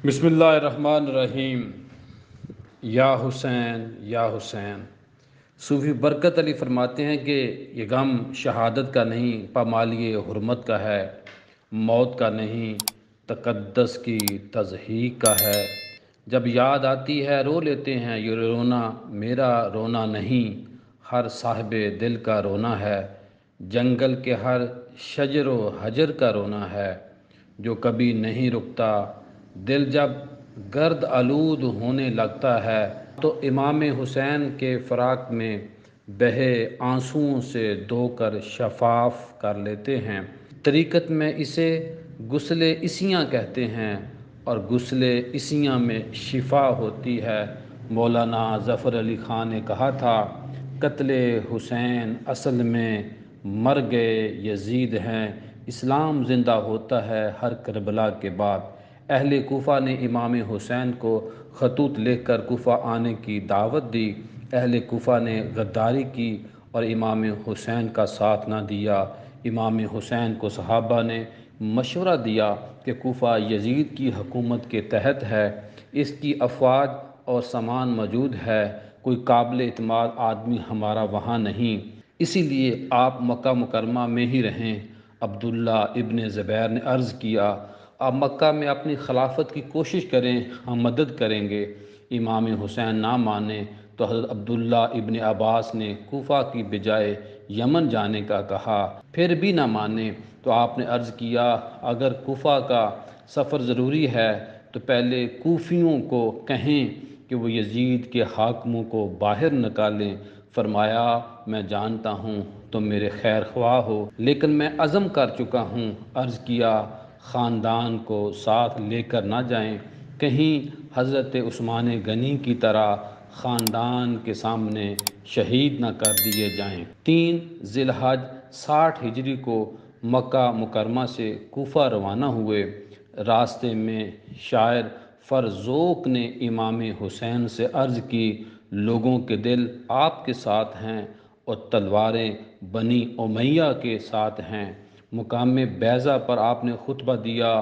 بسم اللہ الرحمن الرحیم۔ یا حسین یا حسین۔ صوفی برکت علی فرماتے ہیں کہ یہ غم شہادت کا نہیں پامالی حرمت کا ہے، موت کا نہیں تقدس کی تضحیق کا ہے۔ جب یاد آتی ہے رو لیتے ہیں، یہ رونا میرا رونا نہیں، ہر صاحب دل کا رونا ہے۔ جنگل کے ہر شجر و حجر کا رونا ہے، جو کبھی نہیں رکتا۔ دل جب گرد آلود ہونے لگتا ہے تو امام حسین کے فراق میں بہے آنسوؤں سے دھو کر شفاف کر لیتے ہیں۔ طریقت میں اسے غسل عیسیاں کہتے ہیں، اور غسل عیسیاں میں شفا ہوتی ہے۔ مولانا ظفر علی خان نے کہا تھا، قتل حسین اصل میں مرگ یزید ہیں، اسلام زندہ ہوتا ہے ہر کربلا کے بعد۔ اہل کوفہ نے امام حسین کو خطوط لکھ کر کوفہ آنے کی دعوت دی۔ اہل کوفہ نے غداری کی اور امام حسین کا ساتھ نہ دیا۔ امام حسین کو صحابہ نے مشورہ دیا کہ کوفہ یزید کی حکومت کے تحت ہے، اس کی افواج اور سامان موجود ہے، کوئی قابل اعتماد آدمی ہمارا وہاں نہیں، اسی لیے آپ مکہ مکرمہ میں ہی رہیں۔ عبداللہ ابن زبیر نے عرض کیا، آپ مکہ میں اپنی خلافت کی کوشش کریں، ہم مدد کریں گے۔ امام حسین نہ مانے تو حضرت عبداللہ ابن عباس نے کوفہ کی بجائے یمن جانے کا کہا، پھر بھی نہ مانے تو آپ نے عرض کیا، اگر کوفہ کا سفر ضروری ہے تو پہلے کوفیوں کو کہیں کہ وہ یزید کے حاکموں کو باہر نکالیں۔ فرمایا، میں جانتا ہوں تم میرے خیر خواہ ہو، لیکن میں عزم کر چکا ہوں۔ عرض کیا، خاندان کو ساتھ لے کر نہ جائیں، کہیں حضرت عثمان غنی کی طرح خاندان کے سامنے شہید نہ کر دیے جائیں۔ 3 ذی الحجہ 60 ہجری کو مکہ مکرمہ سے کوفہ روانہ ہوئے۔ راستے میں شاعر فرزوق نے امام حسین سے عرض کی، لوگوں کے دل آپ کے ساتھ ہیں اور تلواریں بنی امیہ کے ساتھ ہیں۔ مقام بیضہ پر آپ نے خطبہ دیا،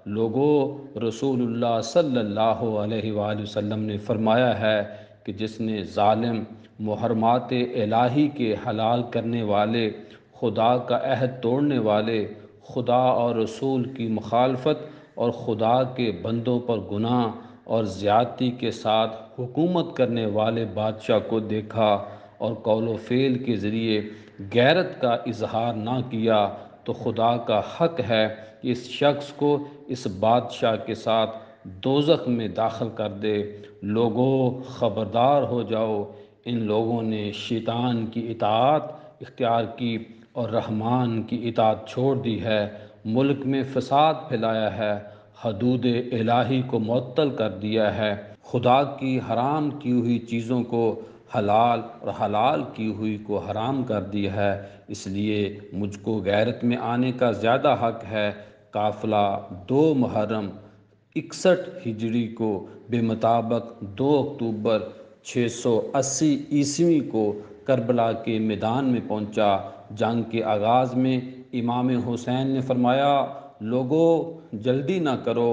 لوگو، رسول اللہ صلی اللہ علیہ وآلہ وسلم نے فرمایا ہے کہ جس نے ظالم محرمات الہی کے حلال کرنے والے، خدا کا عہد توڑنے والے، خدا اور رسول کی مخالفت اور خدا کے بندوں پر گناہ اور زیادتی کے ساتھ حکومت کرنے والے بادشاہ کو دیکھا اور قول و فعل کے ذریعے غیرت کا اظہار نہ کیا، تو خدا کا حق ہے کہ اس شخص کو اس بادشاہ کے ساتھ دوزخ میں داخل کر دے۔ لوگوں، خبردار ہو جاؤ، ان لوگوں نے شیطان کی اطاعت اختیار کی اور رحمان کی اطاعت چھوڑ دی ہے، ملک میں فساد پھیلایا ہے، حدود الہی کو معطل کر دیا ہے، خدا کی حرام کی ہوئی چیزوں کو حلال اور حلال کی ہوئی کو حرام کر دیا ہے، اس لیے مجھ کو غیرت میں آنے کا زیادہ حق ہے۔ قافلہ 2 محرم 61 ہجری کو بمطابق 2 اکتوبر 680 عیسوی کو کربلا کے میدان میں پہنچا۔ جنگ کے آغاز میں امام حسین نے فرمایا، لوگو، جلدی نہ کرو،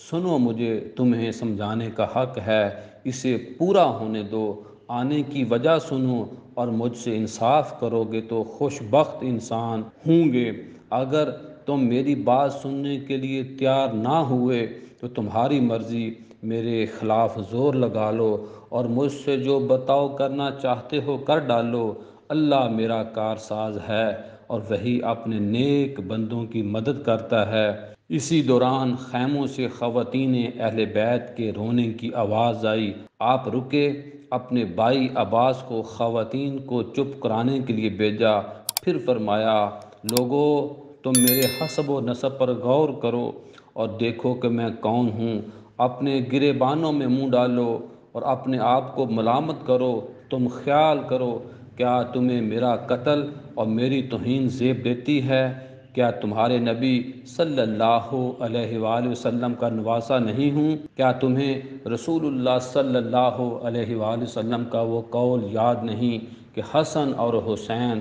سنو، مجھے تمہیں سمجھانے کا حق ہے، اسے پورا ہونے دو، آنے کی وجہ سنو اور مجھ سے انصاف کرو گے تو خوش بخت انسان ہوں گے۔ اگر تم میری بات سننے کے لیے تیار نہ ہوئے تو تمہاری مرضی، میرے خلاف زور لگا لو اور مجھ سے جو بتاؤ کرنا چاہتے ہو کر ڈالو، اللہ میرا کارساز ہے اور وہی اپنے نیک بندوں کی مدد کرتا ہے۔ اسی دوران خیموں سے خواتین اہل بیت کے رونے کی آواز آئی۔ آپ رکے، اپنے بھائی عباس کو خواتین کو چپ کرانے کے لیے بھیجا، پھر فرمایا، لوگو، تم میرے حسب و نسب پر غور کرو اور دیکھو کہ میں کون ہوں، اپنے گریبانوں میں منہ ڈالو اور اپنے آپ کو ملامت کرو۔ تم خیال کرو، کیا تمہیں میرا قتل اور میری توہین زیب دیتی ہے؟ کیا تمہارے نبی صلی اللہ علیہ وآلہ وسلم کا نواسہ نہیں ہوں؟ کیا تمہیں رسول اللہ صلی اللہ علیہ وآلہ وسلم کا وہ قول یاد نہیں کہ حسن اور حسین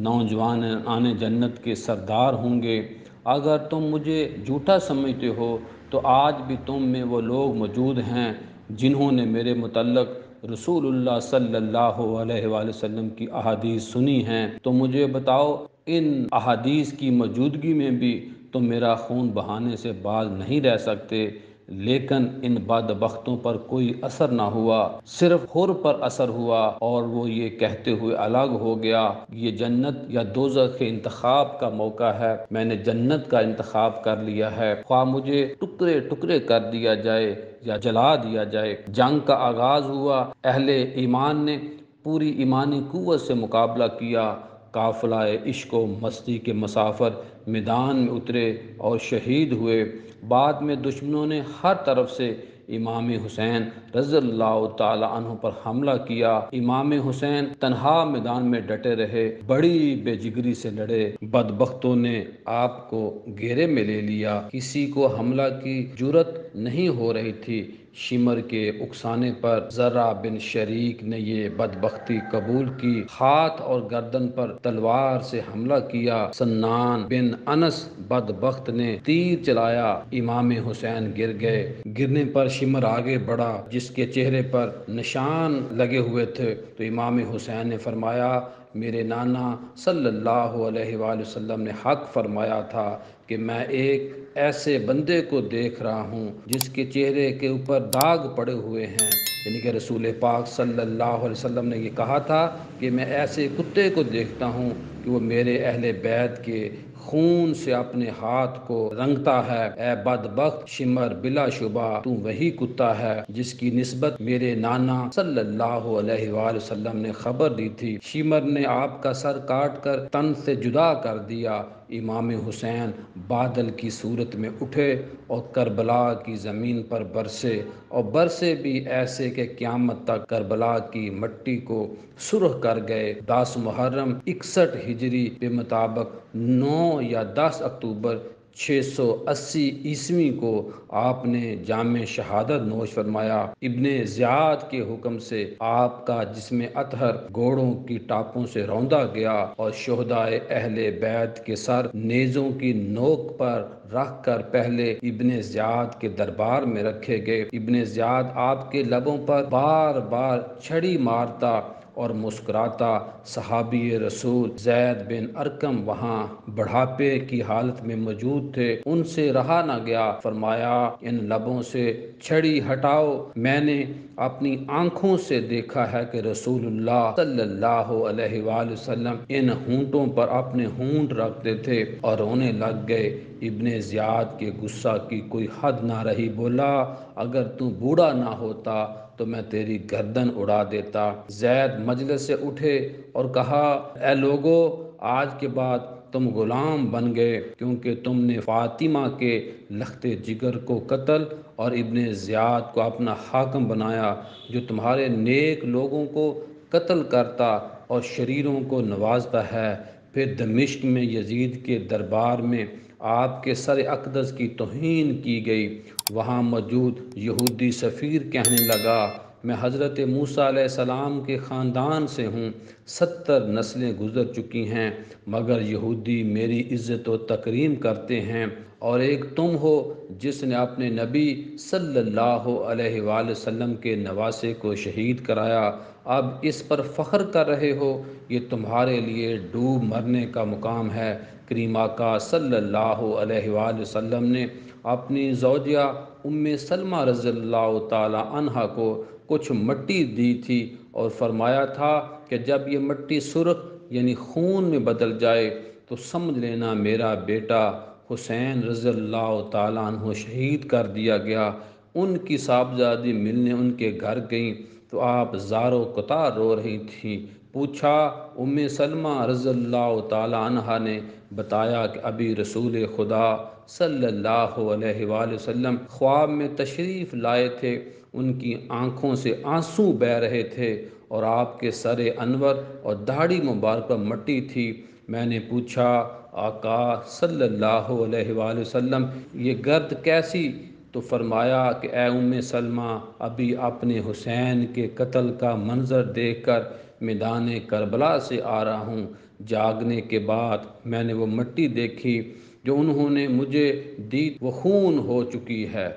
نوجوان جنت کے سردار ہوں گے؟ اگر تم مجھے جھوٹا سمجھتے ہو تو آج بھی تم میں وہ لوگ موجود ہیں جنہوں نے میرے متعلق رسول اللہ صلی اللہ علیہ وآلہ وسلم کی احادیث سنی ہیں، تو مجھے بتاؤ ان احادیث کی موجودگی میں بھی تم میرا خون بہانے سے باز نہیں رہ سکتے۔ لیکن ان بدبختوں پر کوئی اثر نہ ہوا، صرف حر پر اثر ہوا، اور وہ یہ کہتے ہوئے الگ ہو گیا، یہ جنت یا دوزخ کے انتخاب کا موقع ہے، میں نے جنت کا انتخاب کر لیا ہے، خواہ مجھے ٹکڑے ٹکڑے کر دیا جائے یا جلا دیا جائے۔ جنگ کا آغاز ہوا، اہل ایمان نے پوری ایمانی قوت سے مقابلہ کیا، قافلہ عشق و مستی کے مسافر میدان میں اترے اور شہید ہوئے۔ بعد میں دشمنوں نے ہر طرف سے امام حسین رضی اللہ تعالی عنہ پر حملہ کیا۔ امام حسین تنہا میدان میں ڈٹے رہے، بڑی بے جگری سے لڑے، بدبختوں نے آپ کو گھیرے میں لے لیا، کسی کو حملہ کی جرأت نہیں ہو رہی تھی۔ شمر کے اکسانے پر زرہ بن شریک نے یہ بدبختی قبول کی، ہاتھ اور گردن پر تلوار سے حملہ کیا۔ سنان بن انس بدبخت نے تیر چلایا، امام حسین گر گئے۔ گرنے پر شمر آگے بڑھا جس کے چہرے پر نشان لگے ہوئے تھے، تو امام حسین نے فرمایا، میرے نانا صلی اللہ علیہ وآلہ وسلم نے حق فرمایا تھا کہ میں ایک ایسے بندے کو دیکھ رہا ہوں جس کے چہرے کے اوپر داغ پڑے ہوئے ہیں، یعنی کہ رسول پاک صلی اللہ علیہ وسلم نے یہ کہا تھا کہ میں ایسے کتے کو دیکھتا ہوں کہ وہ میرے اہل بیت کے خون سے اپنے ہاتھ کو رنگتا ہے۔ اے بدبخت شمر، بلا شبہ تو وہی کتا ہے جس کی نسبت میرے نانا صلی اللہ علیہ وآلہ وسلم نے خبر دی تھی۔ شمر نے آپ کا سر کاٹ کر تن سے جدا کر دیا۔ امام حسین بادل کی صورت میں اٹھے اور کربلا کی زمین پر برسے، اور برسے بھی ایسے کہ قیامت تک کربلا کی مٹی کو سرخ کر گئے۔ 10 محرم 61 ہجری کے مطابق 9 یا 10 اکتوبر 680 عیسوی کو آپ نے جام شہادت نوش فرمایا۔ ابن زیاد کے حکم سے آپ کا جسم اطہر گھوڑوں کی ٹاپوں سے روندا گیا اور شہدائے اہل بیت کے سر نیزوں کی نوک پر رکھ کر پہلے ابن زیاد کے دربار میں رکھے گئے۔ ابن زیاد آپ کے لبوں پر بار بار چھڑی مارتا اور مسکراتا۔ صحابی رسول زید بن ارقم وہاں بڑھاپے کی حالت میں موجود تھے، ان سے رہا نہ گیا، فرمایا ان لبوں سے چھڑی ہٹاؤ، میں نے اپنی آنکھوں سے دیکھا ہے کہ رسول اللہ صلی اللہ علیہ وآلہ وسلم ان ہونٹوں پر اپنے ہونٹ رکھتے تھے اور رونے لگ گئے۔ ابن زیاد کے غصہ کی کوئی حد نہ رہی، بولا اگر تو بوڑھا نہ ہوتا تو میں تیری گردن اڑا دیتا۔ زید مجلس سے اٹھے اور کہا، اے لوگو، آج کے بعد تم غلام بن گئے، کیونکہ تم نے فاطمہ کے لخت جگر کو قتل اور ابن زیاد کو اپنا حاکم بنایا جو تمہارے نیک لوگوں کو قتل کرتا اور شریروں کو نوازتا ہے۔ پھر دمشق میں یزید کے دربار میں آپ کے سر اقدس کی توہین کی گئی۔ وہاں موجود یہودی سفیر کہنے لگا، میں حضرت موسیٰ علیہ السلام کے خاندان سے ہوں، 70 نسلیں گزر چکی ہیں، مگر یہودی میری عزت و تکریم کرتے ہیں، اور ایک تم ہو جس نے اپنے نبی صلی اللہ علیہ وآلہ وسلم کے نواسے کو شہید کرایا، اب اس پر فخر کر رہے ہو، یہ تمہارے لیے ڈوب مرنے کا مقام ہے۔ کریم آقا صلی اللہ علیہ وآلہ وسلم نے اپنی زوجہ ام سلمہ رضی اللہ تعالی عنہا کو کچھ مٹی دی تھی اور فرمایا تھا کہ جب یہ مٹی سرخ یعنی خون میں بدل جائے تو سمجھ لینا میرا بیٹا حسین رضی اللہ تعالیٰ عنہ شہید کر دیا گیا۔ ان کی صاحبزادی ملنے ان کے گھر گئیں تو آپ زار و قطار رو رہی تھیں۔ پوچھا، ام سلمہ رضی اللہ تعالیٰ عنہا نے بتایا کہ ابھی رسول خدا صلی اللہ علیہ وآلہ وسلم خواب میں تشریف لائے تھے، ان کی آنکھوں سے آنسو بہہ رہے تھے اور آپ کے سر انور اور داڑھی مبارک پر مٹی تھی۔ میں نے پوچھا، آقا صلی اللہ علیہ وآلہ وسلم یہ گرد کیسی؟ تو فرمایا کہ اے ام سلمہ، ابھی اپنے حسین کے قتل کا منظر دیکھ کر میدان کربلا سے آ رہا ہوں، جاگنے کے بعد میں نے وہ مٹی دیکھی جو انہوں نے مجھے دی وہ خون ہو چکی ہے۔